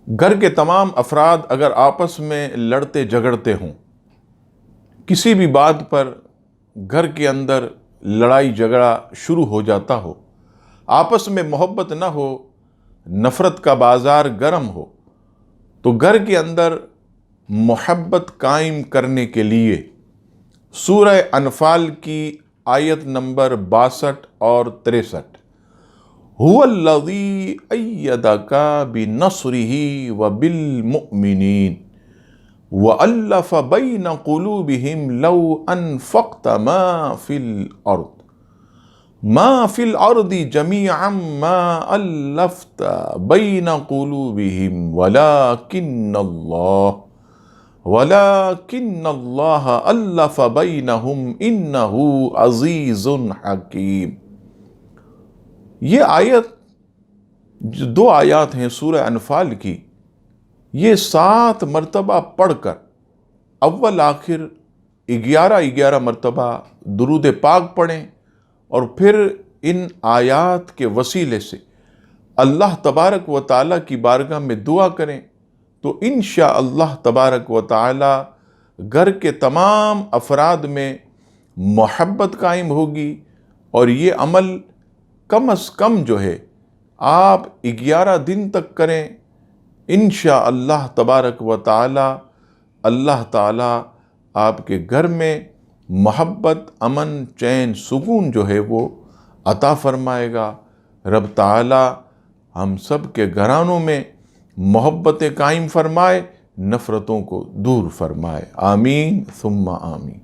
گھر کے تمام افراد اگر آپس میں لڑتے جھگڑتے ہوں، کسی بھی بات پر گھر کے اندر لڑائی جھگڑا شروع ہو جاتا ہو، آپس میں محبت نہ ہو، نفرت کا بازار گرم ہو، تو گھر کے اندر محبت قائم کرنے کے لیے سورہ انفال کی آیت نمبر 62 اور 63، هُوَ الَّذِي أَيَّدَكَ بِنَصْرِهِ وَبِالْمُؤْمِنِينَ وَأَلَّفَ بَيْنَ قُلُوبِهِمْ لَوْ أَنفَقْتَ مَا فِي الْأَرْضِ جَمِيعًا مَا أَلَّفْتَ بَيْنَ قُلُوبِهِمْ وَلَكِنَّ اللَّهَ أَلَّفَ بَيْنَهُمْ إِنَّهُ عَزِيزٌ حَكِيمٌ۔ یہ آیت، جو 2 آیات ہیں سورہ انفال کی، یہ 7 مرتبہ پڑھ کر اول آخر 11 مرتبہ درود پاک پڑھیں اور پھر ان آیات کے وسیلے سے اللہ تبارک و تعالیٰ کی بارگاہ میں دعا کریں، تو انشاءاللہ تبارک و تعالیٰ گھر کے تمام افراد میں محبت قائم ہوگی، اور یہ عمل کم از کم جو ہے آپ 11 دن تک کریں، انشاءاللہ تبارک و تعالی اللہ تعالی آپ کے گھر میں محبت، امن، چین، سکون جو ہے وہ عطا فرمائے گا۔ رب تعالی ہم سب کے گھرانوں میں محبتیں قائم فرمائے، نفرتوں کو دور فرمائے، آمین ثم آمین۔